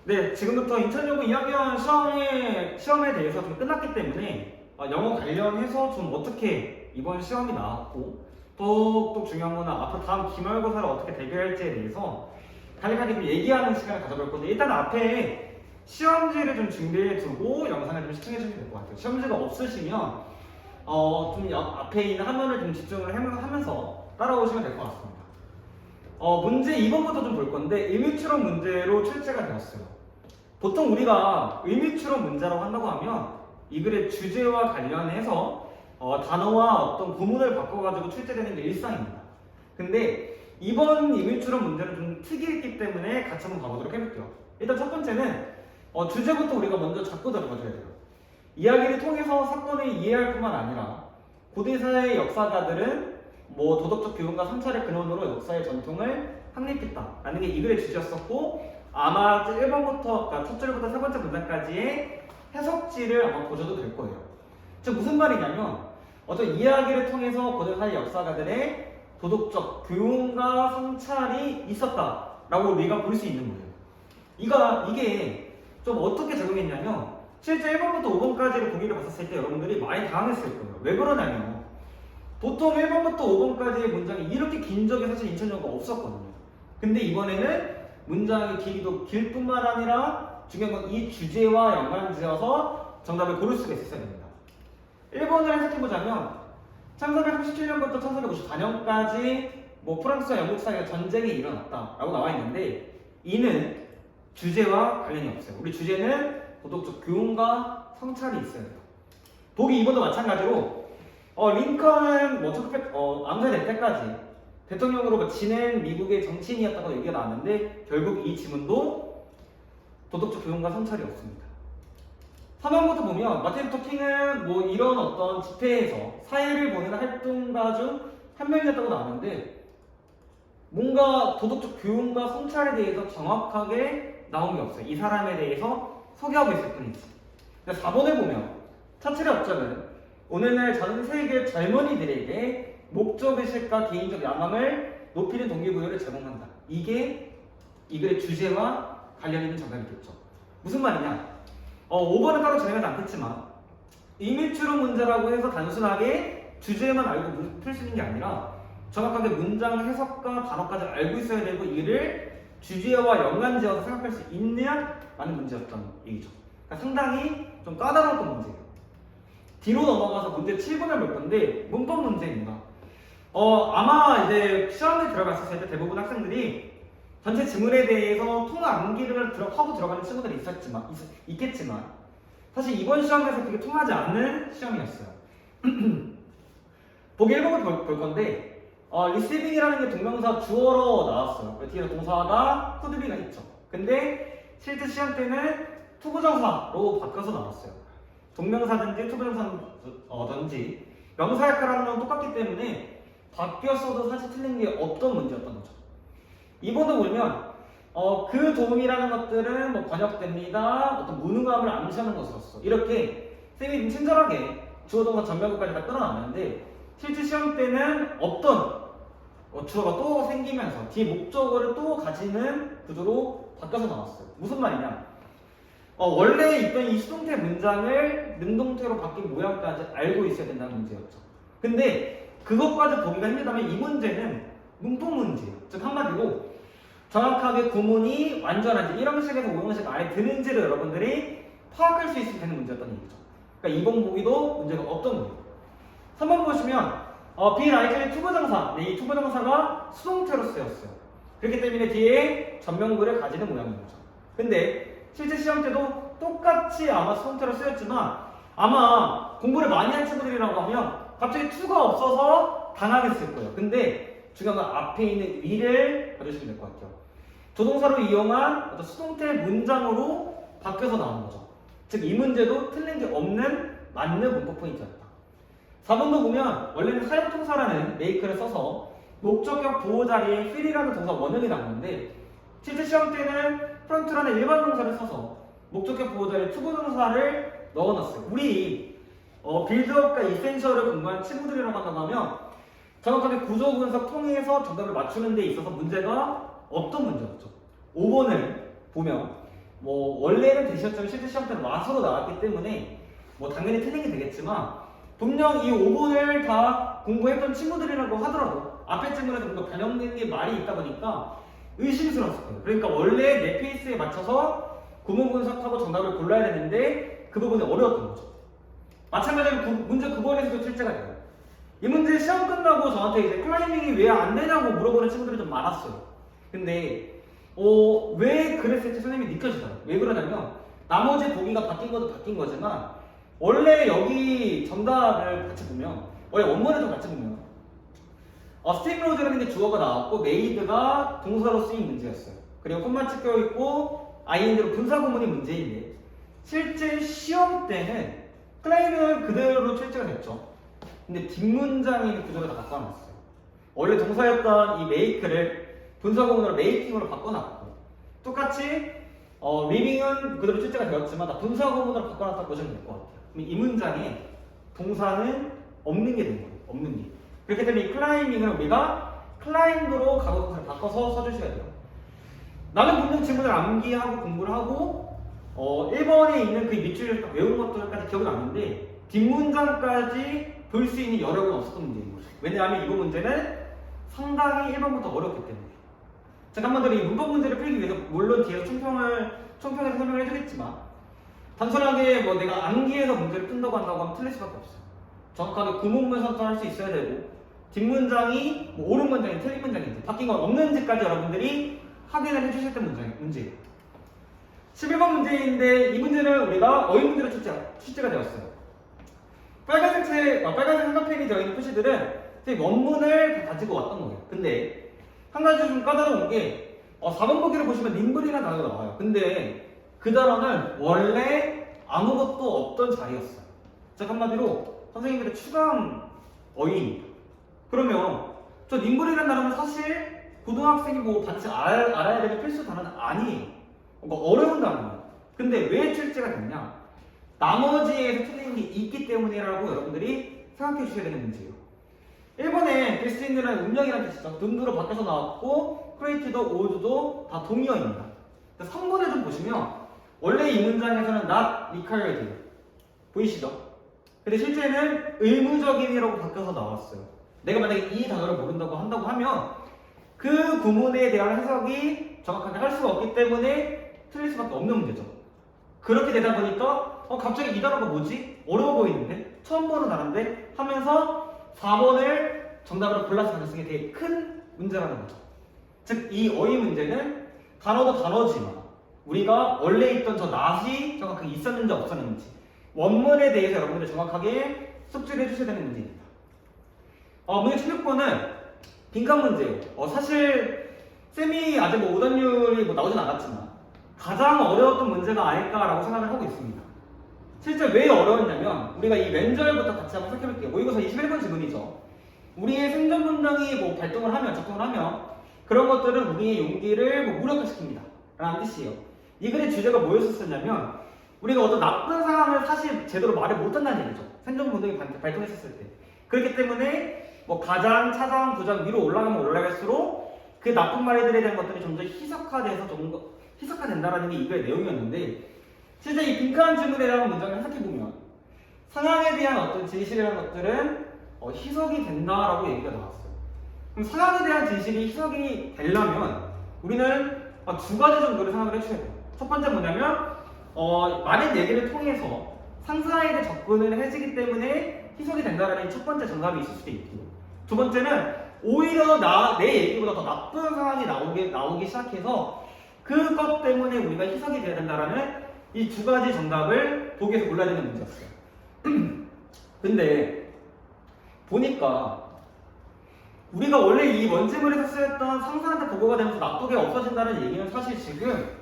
네, 지금부터 인천여고 2학년 시험에 대해서 좀 끝났기 때문에 영어 관련해서 좀 어떻게 이번 시험이 나왔고 또 중요한 거는 앞으로 다음 기말고사를 어떻게 대비할지에 대해서 간략하게 좀 얘기하는 시간을 가져볼 건데 일단 앞에 시험지를 좀 준비해 두고 영상을 좀 시청해 주시면 될 것 같아요. 시험지가 없으시면 좀 앞에 있는 화면을 좀 집중을 하면서 따라오시면 될 것 같습니다. 문제 2번부터 좀 볼 건데 의미추론 문제로 출제가 되었어요. 보통 우리가 의미추론 문제라고 한다고 하면 이 글의 주제와 관련해서 단어와 어떤 구문을 바꿔가지고 출제되는 게 일상입니다. 근데 이번 의미추론 문제는 좀 특이했기 때문에 같이 한번 봐보도록 해볼게요. 일단 첫 번째는 주제부터 우리가 먼저 잡고 들어가줘야 돼요. 이야기를 통해서 사건을 이해할 뿐만 아니라 고대사의 역사가들은 도덕적 교훈과 성찰을 근원으로 역사의 전통을 확립했다라는 게 이 글의 주제였었고 아마 1번부터 그러니까 첫 줄부터 세 번째 문장까지의 해석지를 아마 보셔도 될 거예요. 즉 무슨 말이냐면 어떤 이야기를 통해서 고대사의 역사가들의 도덕적 교훈과 성찰이 있었다라고 우리가 볼 수 있는 거예요. 이게 좀 어떻게 적용했냐면 실제 1번부터 5번까지를 공유를 봤었을 때 여러분들이 많이 당황했을 거예요. 왜 그러냐면 보통 1번부터 5번까지의 문장이 이렇게 긴 적이 사실 인천여고가 없었거든요. 근데 이번에는 문장의 길이도 길 뿐만 아니라 중요한 건 이 주제와 연관지어서 정답을 고를 수가 있었어야 됩니다. 1번을 해석해보자면 1437년부터 1454년까지 프랑스와 영국 사이에 전쟁이 일어났다라고 나와 있는데 이는 주제와 관련이 없어요. 우리 주제는 도덕적 교훈과 성찰이 있어야 돼요. 보기 2번도 마찬가지로 링컨은 암살될 때까지 대통령으로 지낸 미국의 정치인이었다고 얘기가 나왔는데 결국 이 지문도 도덕적 교훈과 성찰이 없습니다. 3번부터 보면 마틴 루터 킹은 이런 어떤 집회에서 사회를 보는 활동가 중 한 명이었다고 나왔는데 뭔가 도덕적 교훈과 성찰에 대해서 정확하게 나온 게 없어요. 이 사람에 대해서 소개하고 있을 뿐이지. 4번에 보면 처칠의 업적은 오늘날 전 세계 젊은이들에게 목적의식과 개인적 야망을 높이는 동기부여를 제공한다. 이게 이 글의 주제와 관련 있는 정답이겠죠. 무슨 말이냐? 5번은 따로 진행하지 않겠지만 의미추론 문제라고 해서 단순하게 주제만 알고 풀 수 있는 게 아니라 정확하게 문장 해석과 단어까지 알고 있어야 되고 이를 주제와 연관지어서 생각할 수 있느냐라는 문제였던 얘기죠. 그러니까 상당히 좀 까다로웠던 문제예요. 뒤로 넘어가서 문제 7번을 볼 건데 문법 문제입니다. 아마 이제 시험에 들어갔을 때 대부분 학생들이 전체 지문에 대해서 통화 암기를 하고 들어가는 친구들이 있겠지만 사실 이번 시험에서 그게 통하지 않는 시험이었어요. 보기 1번을 볼 건데 receiving이라는 게 동명사 주어로 나왔어요. 뒤에 동사가 could be가 있죠. 근데 실제 시험 때는 투부정사로 바꿔서 나왔어요. 동명사든지 투부정사든지 명사 역할하는 건 똑같기 때문에 바뀌었어도 사실 틀린 게 없던 문제였던 거죠. 2번도 보면 그 도움이라는 것들은 번역됩니다. 어떤 무능함을 암시하는 것으로서 이렇게 쌤이 좀 친절하게 주어 동사 전명구까지 다 끌어놨는데 실제 시험 때는 없던 주어가 또 생기면서 뒤에 목적어를 또 가지는 구조로 바뀌어서 나왔어요. 무슨 말이냐? 원래 있던 이 수동태 문장을 능동태로 바뀐 모양까지 알고 있어야 된다는 문제였죠. 근데 그것까지 보기가 힘들다면 이 문제는 문법 문제예요. 즉 한마디로 정확하게 구문이 완전한지 1형식에서 5형식 안에 드는지를 여러분들이 파악할 수 있으면 되는 문제였던 얘기죠. 그러니까 2번 보기도 문제가 없던 거예요. 3번 보시면 be like의 투부정사, 이 투부정사가 수동태로 쓰였어요. 그렇기 때문에 뒤에 전명구를 가지는 모양인 거죠. 근데 실제 시험 때도 똑같이 아마 수동태로 쓰였지만 아마 공부를 많이 한 친구들이라고 하면 갑자기 to가 없어서 당황했을 거예요. 근데 중요한 건 앞에 있는 위를 봐주시면 될 것 같아요. 조동사로 이용한 어떤 수동태 문장으로 바뀌어서 나온 거죠. 즉 이 문제도 틀린 게 없는 맞는 문법 포인트였다. 4번도 보면 원래는 사용동사라는 make를 써서 목적격 보호 자리에 fill이라는 동사 원형이 나오는데 실제 시험 때는 front라는 일반 동사를 써서 목적격 보호 자리에 투부정사를 넣어놨어요. 우리 빌드업과 이센셜을 공부한 친구들이라고 한다면 정확하게 구조 분석 통해서 정답을 맞추는 데 있어서 문제가 없던 문제였죠. 5번을 보면 뭐 원래는 대시였지만 실제 시험 때는 마수로 나왔기 때문에 뭐 당연히 틀린 게 되겠지만 분명 이 5분을 다 공부했던 친구들이라고 하더라도 앞에 질문에서 뭔가 변형된 게 말이 있다 보니까 의심스러웠을 거예요. 그러니까 원래 내 페이스에 맞춰서 구문 분석하고 정답을 골라야 되는데 그 부분이 어려웠던 거죠. 마찬가지로 문제 9번에서도 출제가 돼요. 이 문제 시험 끝나고 저한테 이제 클라이밍이 왜 안 되냐고 물어보는 친구들이 좀 많았어요. 근데 왜 그랬을지 선생님이 느껴지더라고요. 왜 그러냐면 나머지 보기가 바뀐 것도 바뀐 거지만 원래 여기 정답을 같이 보면 원래 원문에도 같이 보면 스테이크로즈라는 게 주어가 나왔고 메이드가 동사로 쓰인 문제였어요. 그리고 콤마 찍혀 있고 ing로 분사 구문이 문제인데 실제 시험 때는 클라이밍은 그대로 출제가 됐죠. 근데 뒷문장에 있는 구조를 다 바꿔놨어요. 원래 동사였던 이 make를 분사 구문으로 making으로 바꿔놨고 똑같이 living은 그대로 출제가 되었지만 다 분사 구문으로 바꿔놨다고 보시면 될 것 같아요. 그럼 이 문장에 동사는 없는 게 된 거예요. 없는 게. 그렇기 때문에 이 클라이밍을 우리가 클라이밍으로 과거분사를 바꿔서 써주셔야 돼요. 나는 분명 질문을 암기하고 공부를 하고 1번에 있는 그 밑줄을 외운 것들까지 기억이 나는데 뒷문장까지 볼 수 있는 여력은 없었던 문제인 거죠. 왜냐하면 이거 문제는 상당히 1번부터 어렵기 때문에. 제가 한번 더 이 문법 문제를 풀기 위해서 물론 뒤에서 총평에서 설명을 해주겠지만 단순하게 뭐 내가 암기해서 문제를 푼다고 한다고 하면 틀릴 수밖에 없어요. 정확하게 구문문 선택할 수 있어야 되고 뒷문장이 뭐 옳은 문장인지 틀린 문장인지 바뀐 건 없는지까지 여러분들이 확인을 해주실 때 문제예요. 11번 문제인데 이 문제는 우리가 어휘 문제로 출제가 되었어요. 빨간색 한가펜이 되어있는 표시들은 원문을 다 가지고 왔던 거예요. 근데 한 가지 좀 까다로운 게 4번 보기를 보시면 nim블이라는 단어가 나와요. 근데 그 단어는 원래 아무것도 없던 자리였어요. 즉 한마디로 선생님들의 추가한 어휘입니다. 그러면 저 nim블이라는 단어는 사실 고등학생이 뭐 반드시 알아야 되는 필수 단어는 아니에요. 뭔가 어려운 단어예요. 근데 왜 출제가 됐냐? 나머지에서 틀린 게 있기 때문이라고 여러분들이 생각해 주셔야 되는 문제예요. 1번에 데스티니라는 운명이라는 뜻이죠. 둔두로 바뀌어서 나왔고 크리에이티도 오즈도 다 동의어입니다. 3번에 좀 보시면 원래 이 문장에서는 not required 보이시죠? 근데 실제는 의무적인이라고 바뀌어서 나왔어요. 내가 만약에 이 단어를 모른다고 한다고 하면 그 구문에 대한 해석이 정확하게 할 수가 없기 때문에 틀릴 수밖에 없는 문제죠. 그렇게 되다 보니까 갑자기 이 단어가 뭐지? 어려워 보이는데? 처음 보는 단어인데? 하면서 4번을 정답으로 골랐을 가능성이 되게 큰 문제라는 거죠. 즉, 이 어휘 문제는 단어도 단어지만 우리가 원래 있던 저 not이 정확하게 있었는지 없었는지 원문에 대해서 여러분들이 정확하게 숙지를 해주셔야 되는 문제입니다. 문제 16번은 빈칸 문제예요. 사실 쌤이 아직 뭐 오답률이 뭐 나오진 않았지만 가장 어려웠던 문제가 아닐까라고 생각을 하고 있습니다. 실제 왜 어려웠냐면 우리가 이 왼절부터 같이 한번 살펴볼게요. 모의고사 21번 질문이죠. 우리의 생존 본능이 뭐 발동을 하면 작동을 하면 그런 것들은 우리의 용기를 뭐 무력화시킵니다 라는 뜻이에요. 이 글의 주제가 뭐였었냐면 우리가 어떤 나쁜 상황을 사실 제대로 말을 못한다는 얘기죠. 생존 본능이 발동했었을 때. 그렇기 때문에 뭐 가장, 차장, 부장 위로 올라가면 올라갈수록 그 나쁜 말들에 대한 것들이 점점 희석화돼서 희석화된다라는 게 이 글의 내용이었는데 실제 이 빈칸 질문에 대한 문장을 해석해보면 상황에 대한 어떤 진실이라는 것들은 희석이 된다라고 얘기가 나왔어요. 그럼 상황에 대한 진실이 희석이 되려면 우리는 두 가지 정도를 생각을 해주셔야 돼요. 첫 번째 뭐냐면 많은 얘기를 통해서 상사에게 접근을 해주기 때문에 희석이 된다라는 첫 번째 정답이 있을 수도 있고 두 번째는 오히려 내 얘기보다 더 나쁜 상황이 나오기 시작해서 그것 때문에 우리가 희석이 돼야 된다라는 이 두 가지 정답을 보기에서 골라야 되는 문제였어요. 근데 보니까 우리가 원래 이 원지물에서 쓰였던 상사한테 보고가 되면서 납득이 없어진다는 얘기는 사실 지금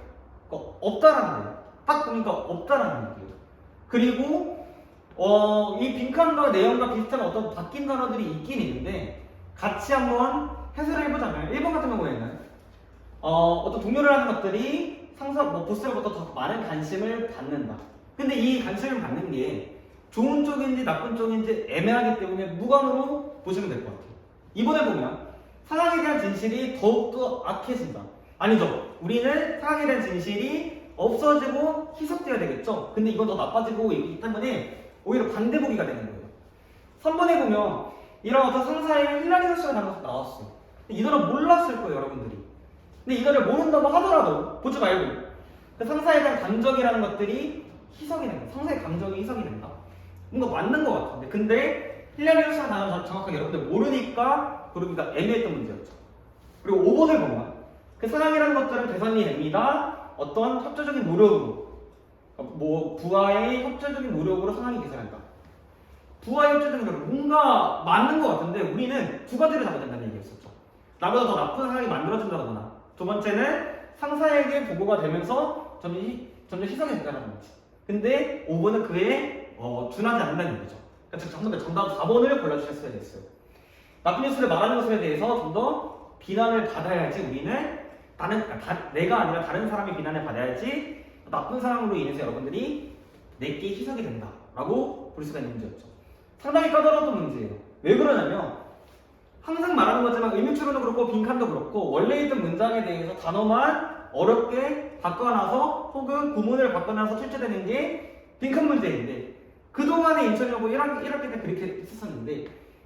없다라는 거예요. 딱 보니까 없다라는 얘기예요. 그리고 이 빈칸과 내용과 비슷한 어떤 바뀐 단어들이 있긴 있는데 같이 한번 해설을 해보자면 1번 같은 경우에는 어떤 동료를 하는 것들이 상사, 보스로부터 더 많은 관심을 받는다. 근데 이 관심을 받는 게 좋은 쪽인지 나쁜 쪽인지 애매하기 때문에 무관으로 보시면 될 것 같아요. 이번에 보면 상황에 대한 진실이 더욱더 악해진다. 아니죠. 우리는 상황에 대한 진실이 없어지고 희석돼야 되겠죠. 근데 이건 더 나빠지고 있기 때문에 오히려 반대 보기가 되는 거예요. 3번에 보면 이런 어떤 상사의 힐라리우스가 나왔어요. 이거를 몰랐을 거예요, 여러분들이. 근데 이거를 모른다고 하더라도 보지 말고 그 상사에 대한 감정이라는 것들이 희석이 된다. 상사의 감정이 희석이 된다. 뭔가 맞는 것 같은데 근데 힐라리우스가 나는 정확하게 여러분들 모르니까 그러기가 애매했던 문제였죠. 그리고 5번을 보면 그 사랑이라는 것들은 계산이 됩니다. 어떤 협조적인 노력으로 뭐 부하의 협조적인 노력으로 상황이 개선한다. 부하의 협조적인 노력 뭔가 맞는 것 같은데 우리는 두 가지를 잡아야 된다는 얘기였었죠. 나보다 더 나쁜 상황이 만들어진다거나 두 번째는 상사에게 보고가 되면서 점점 희석이 된다는 거지. 근데 5번은 그에 준하지 않는다는 얘기죠. 그러니까 정답 4번을 골라주셨어야 됐어요. 나쁜 뉴스를 말하는 것에 대해서 좀 더 비난을 받아야지 우리는 내가 아니라 다른 사람이 비난을 받아야지 나쁜 상황으로 인해서 여러분들이 내게 희석이 된다라고 볼 수가 있는 문제였죠. 상당히 까다로웠던 문제예요. 왜 그러냐면 항상 말하는 거지만 의미추론도 그렇고 빈칸도 그렇고 원래 있던 문장에 대해서 단어만 어렵게 바꿔놔서 혹은 구문을 바꿔놔서 출제되는 게 빈칸 문제인데 그동안에 인천여고 1학기 때 그렇게 했었는데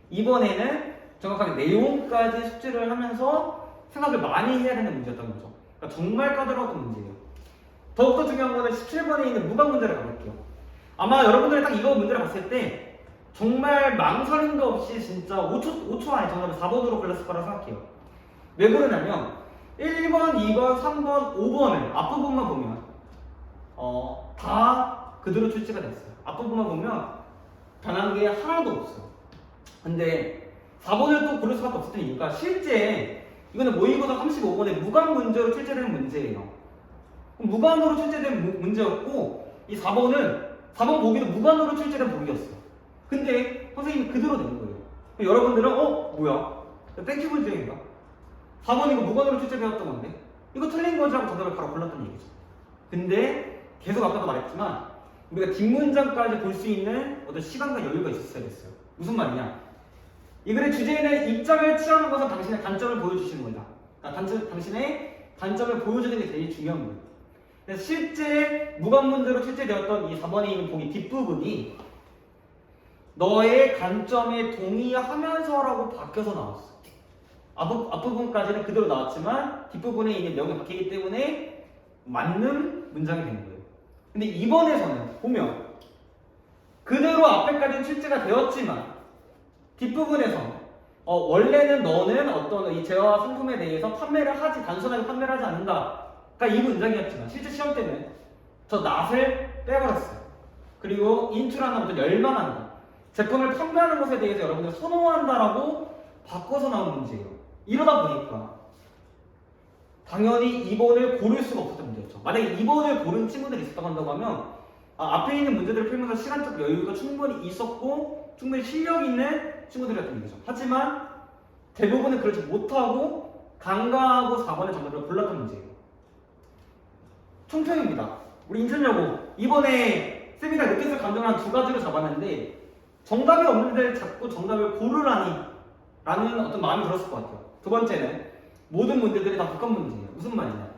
이번에는 정확하게 내용까지 숙지를 하면서 생각을 많이 해야 되는 문제였던 거죠. 그러니까 정말 까다로웠던 문제예요. 더욱더 중요한 거는 17번에 있는 무각 문제를 가볼게요. 아마 여러분들이 딱 이거 문제를 봤을 때 정말 망설임도 없이 진짜 5초 안에 정답을 4번으로 골랐을 거라 생각해요. 왜 그러냐면 1번, 2번, 3번, 5번을 앞부분만 보면 다 그대로 출제가 됐어요. 앞부분만 보면 변한 게 하나도 없어요. 근데 4번을 또 고를 수밖에 없었던 이유가 실제 이거는 모의고사 35번에 무각 문제로 출제된 문제예요. 무관으로 출제된 문제였고 이 4번 보기도 무관으로 출제된 보기였어. 근데 선생님이 그대로 된 거예요. 여러분들은 뭐야? 땡큐 문제인가? 4번 이거 무관으로 출제되었던 건데 이거 틀린 거지 하고 정답을 바로 골랐던 얘기죠. 근데 계속 아까도 말했지만 우리가 뒷문장까지 볼 수 있는 어떤 시간과 여유가 있었어야 됐어요. 무슨 말이냐? 이 글의 주제에는 입장을 취하는 것은 당신의 단점을 보여주시는 거다. 그러니까 당신의 단점을 보여주는 게 제일 중요한 거예요. 그래서 실제 무관문제로 출제되었던 이 4번에 있는 보기 뒷부분이 너의 관점에 동의하면서라고 바뀌어서 나왔어. 앞부분까지는 그대로 나왔지만 뒷부분에 있는 내용이 바뀌기 때문에 맞는 문장이 된 거예요. 근데 이번에서는 보면 그대로 앞에까지는 출제가 되었지만 뒷부분에서 원래는 너는 어떤 이 재화와 상품에 대해서 단순하게 판매를 하지 않는다. 그러니까 이 문장이었지만 실제 시험 때는 저 낫을 빼버렸어요. 그리고 인출하는 어떤 열망한다. 제품을 판매하는 것에 대해서 여러분들 선호한다라고 바꿔서 나온 문제예요. 이러다 보니까 당연히 2번을 고를 수가 없었던 문제였죠. 만약에 2번을 고른 친구들이 있었다고 한다고 하면 앞에 있는 문제들을 풀면서 시간적 여유가 충분히 있었고 충분히 실력 있는 친구들이었던 얘기죠. 하지만 대부분은 그렇지 못하고 간과하고 4번의 정답을 골랐던 문제예요. 총평입니다. 우리 인천여고 이번에 쌤이가 느껴서 감정을 한 두 가지로 잡았는데 정답이 없는 데를 잡고 정답을 고르라니 라는 어떤 마음이 들었을 것 같아요. 두 번째는 모든 문제들이 다 복합 문제예요. 무슨 말이냐?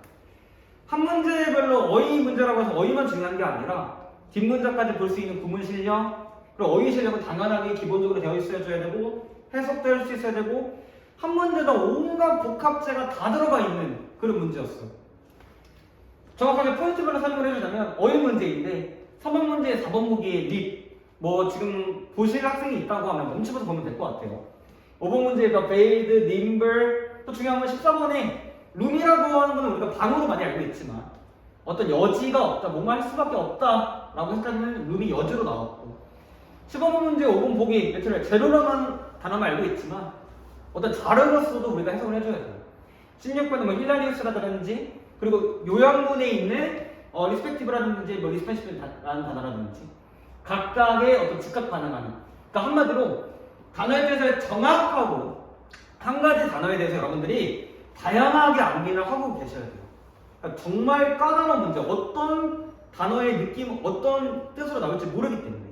한 문제별로 어휘 문제라고 해서 어휘만 중요한 게 아니라 뒷문장까지 볼 수 있는 구문 실력 그리고 어휘 실력은 당연하게 기본적으로 되어 있어야 되고 해석도 할 수 있어야 되고 한 문제다 온갖 복합재가 다 들어가 있는 그런 문제였어요. 정확하게 포인트별로 설명을 해주자면 어휘 문제인데 3번 문제 4번 보기에 립 지금 보실 학생이 있다고 하면 멈추면서 보면 될 것 같아요. 5번 문제에서 베이드, 님블 또 중요한 건 14번에 룸이라고 하는 거는 우리가 방으로 많이 알고 있지만 어떤 여지가 없다, 뭔가 할 수밖에 없다 라고 생각하면 룸이 여지로 나왔고 15번 문제 5번 보기 예틀에 제로라는 단어만 알고 있지만 어떤 자료로서도 우리가 해석을 해줘야 돼요. 16번은 뭐 힐라리우스라든지 그리고 요양문에 있는 리스펙티브라든지 뭐 리스펜시브라는 단어라든지 각각의 어떤 즉각 반응하는 그러니까 한마디로 단어에 대해서 정확하고 한 가지 단어에 대해서 여러분들이 다양하게 암기를 하고 계셔야 돼요. 그러니까 정말 까다로운 문제 어떤 단어의 느낌 어떤 뜻으로 나올지 모르기 때문에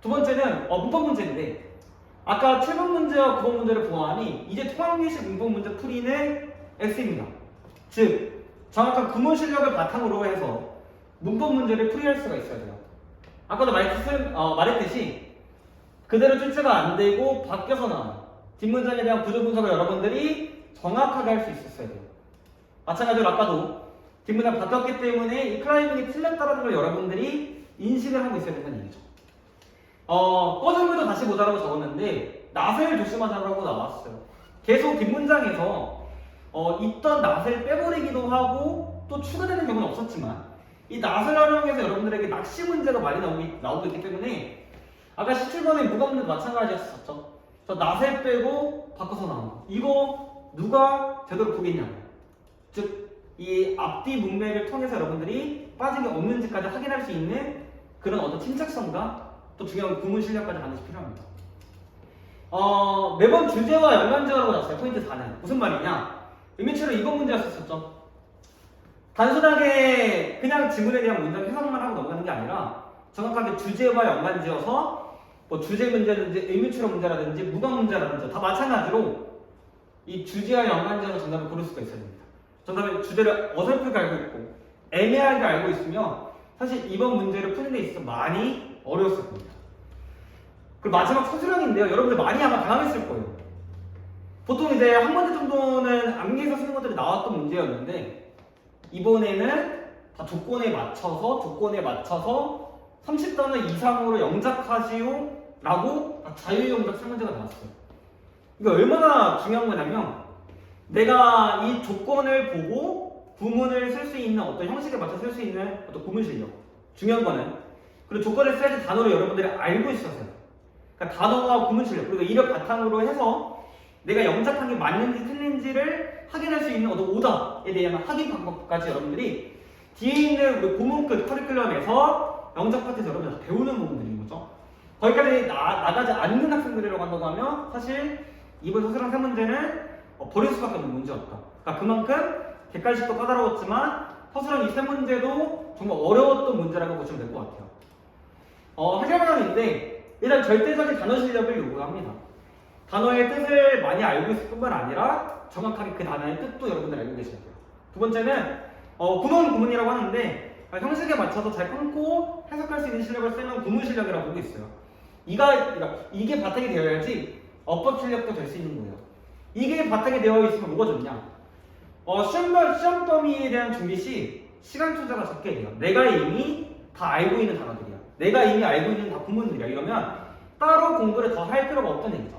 두 번째는 문법 문제인데 아까 7번 문제와 9번 문제를 보아하니 이제 통합예식 문법 문제 풀이는 X입니다. 즉 정확한 구문 실력을 바탕으로 해서 문법 문제를 풀이할 수가 있어야 돼요. 아까도 말했듯이 그대로 출제가 안 되고 바뀌어서 나와요. 뒷문장에 대한 구조 분석을 여러분들이 정확하게 할 수 있었어야 돼요. 마찬가지로 아까도 뒷문장 바뀌었기 때문에 이 클라이밍이 틀렸다는 걸 여러분들이 인식을 하고 있어야 된다는 얘기죠. 꺼정글도 다시 보자라고 적었는데 낫을 조심하자라고 나왔어요. 계속 뒷문장에서 있던 낫을 빼버리기도 하고 또 추가되는 경우는 없었지만 이 낫을 활용해서 여러분들에게 낚시 문제가 많이 나오고 있기 때문에 아까 17번의 무과문제도 마찬가지였었죠. 저 낫을 빼고 바꿔서 나온 거. 이거 누가 제대로 보겠냐. 즉 이 앞뒤 문맥을 통해서 여러분들이 빠진 게 없는지까지 확인할 수 있는 그런 어떤 침착성과 또 중요한 구문 실력까지 반드시 필요합니다. 매번 주제와 연관지어라고 나왔어요. 포인트 4는 무슨 말이냐? 의미처럼 이번 문제였었죠. 단순하게 그냥 지문에 대한 문장 해석만 하고 넘어가는 게 아니라 정확하게 주제와 연관지어서 뭐 주제 문제든지 의미처럼 문제라든지 무관 문제라든지 다 마찬가지로 이 주제와 연관지어서 정답을 고를 수가 있어야 됩니다. 정답은 주제를 어설프게 알고 있고 애매하게 알고 있으면 사실 이번 문제를 푸는 데 있어서 많이 어려웠을 겁니다. 그리고 마지막 서술형인데요. 여러분들 많이 아마 당황했을 거예요. 보통 이제 한 문제 정도는 암기해서 쓰는 것들이 나왔던 문제였는데 이번에는 다 조건에 맞춰서 30단어 이상으로 영작하시오 라고 자유영작 3문제가 나왔어요. 이게 얼마나 중요한 거냐면 내가 이 조건을 보고 구문을 쓸 수 있는 어떤 형식에 맞춰 쓸 수 있는 어떤 구문 실력. 중요한 거는 그리고 조건을 써야지 단어를 여러분들이 알고 있었어요. 그러니까 단어와 구문 실력 그리고 이를 바탕으로 해서 내가 영작한 게 맞는지 틀린지를 확인할 수 있는 어떤 오답에 대한 확인 방법까지 여러분들이 뒤에 있는 우리 고문끝 커리큘럼에서 영작 파트에서 여러분들 다 배우는 부분들인 거죠. 거기까지 나가지 않는 학생들이라고 한다고 하면 사실 이번 서술형 3문제는 버릴 수밖에 없는 문제였다. 그러니까 그만큼 객관식도 까다로웠지만 서술형 이 3문제도 정말 어려웠던 문제라고 보시면 될 것 같아요. 해결 방안인데 일단 절대적인 단어 실력을 요구합니다. 단어의 뜻을 많이 알고 있을 뿐만 아니라 정확하게 그 단어의 뜻도 여러분들 알고 계셔야 돼요. 두 번째는 구문이라고 하는데 형식에 맞춰서 잘 끊고 해석할 수 있는 실력을 쓰는 구문 실력이라고 보고 있어요. 이게 바탕이 되어야지 어법 실력도 될 수 있는 거예요. 이게 바탕이 되어 있으면 뭐가 좋냐? 시험 범위에 대한 준비 시 시간 투자가 적게 돼요. 내가 이미 다 알고 있는 단어들이야. 내가 이미 알고 있는 다 구문들이야. 이러면 따로 공부를 더 할 필요가 없다는 얘기죠.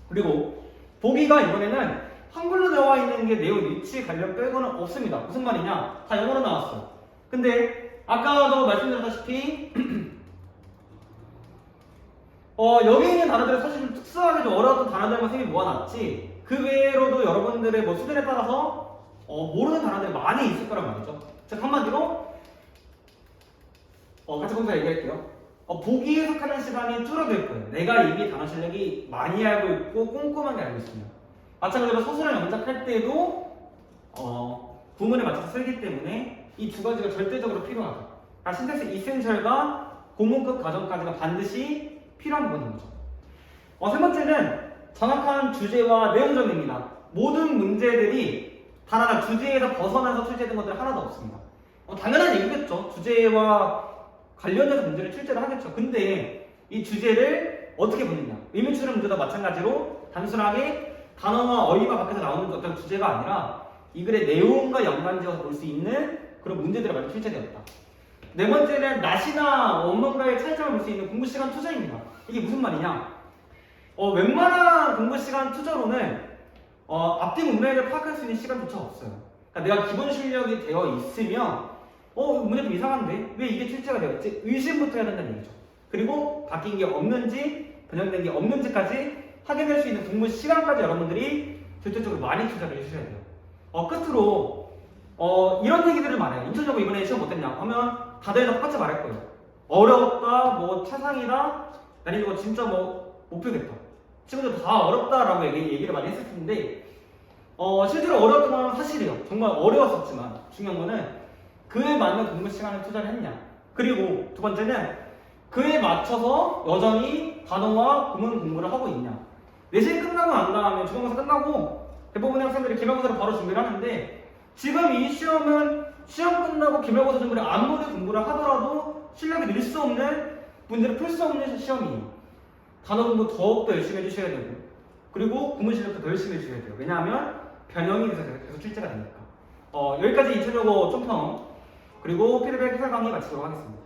그리고 보기가 이번에는 한글로 나와 있는 게 내용 일치 관련 빼고는 없습니다. 무슨 말이냐? 다 영어로 나왔어요. 근데 아까도 말씀드렸다시피 여기 있는 단어들은 사실 좀 특수하게 좀 어려웠던 단어들만 선생님이 모아놨지 그 외로도 여러분들의 뭐 수준에 따라서 모르는 단어들이 많이 있을 거란 말이죠. 즉 한마디로 같이 공사 얘기할게요. 보기 해석하는 시간이 줄어들 거예요. 내가 이미 단어 실력이 많이 알고 있고 꼼꼼하게 알고 있으면. 마찬가지로 서술형 영작할 때도 구문에 맞춰서 쓰기 때문에 이 두 가지가 절대적으로 필요하다. 그러니까 신텍스 이센셜과 고문급 과정까지가 반드시 필요한 부분인 거죠. 세 번째는 정확한 주제와 내용 정리입니다. 모든 문제들이 단 하나 주제에서 벗어나서 출제된 것들 하나도 없습니다. 당연한 얘기겠죠. 주제와 관련해서 문제를 출제를 하겠죠. 근데 이 주제를 어떻게 보느냐. 의미추론 문제도 마찬가지로 단순하게 단어와 어휘가 밖에서 나오는 어떤 주제가 아니라 이 글의 내용과 연관지어서 볼 수 있는 그런 문제들이 많이 출제되었다. 네 번째는 낫이나 원문과의 차이점을 볼 수 있는 공부 시간 투자입니다. 이게 무슨 말이냐? 웬만한 공부 시간 투자로는 앞뒤 문맥을 파악할 수 있는 시간조차 없어요. 그러니까 내가 기본 실력이 되어 있으면 문제 좀 이상한데? 왜 이게 출제가 되었지? 의심부터 해야 된다는 얘기죠. 그리고 바뀐 게 없는지, 변형된 게 없는지까지 확인할 수 있는 공부 시간까지 여러분들이 절대적으로 많이 투자를 해주셔야 돼요. 끝으로 이런 얘기들을 말해요. 인천여고 이번에 시험 못했냐 하면 다들 다 똑같이 말할 거예요. 어려웠다, 뭐 차상이다, 아니면 이거 진짜 뭐 못 풀겠다. 친구들 다 어렵다라고 얘기를 많이 했을 텐데 실제로 어려웠던 건 사실이에요. 정말 어려웠었지만 중요한 거는 그에 맞는 공부 시간을 투자를 했냐. 그리고 두 번째는 그에 맞춰서 여전히 단어와 구문 공부를 하고 있냐. 내신 끝나고 난 다음에 중간고사 끝나고 대부분의 학생들이 기말고사를 바로 준비를 하는데 지금 이 시험은 시험 끝나고 기말고사 준비를 아무리 공부를 하더라도 실력이 늘 수 없는 문제를 풀 수 없는 시험이에요. 단어 공부 더욱더 열심히 해주셔야 되고 그리고 구문 실력도 더 열심히 해주셔야 돼요. 왜냐하면 변형이 돼서 계속 출제가 되니까. 여기까지 2차적으로 총평 그리고 피드백 해설 강의 마치도록 하겠습니다.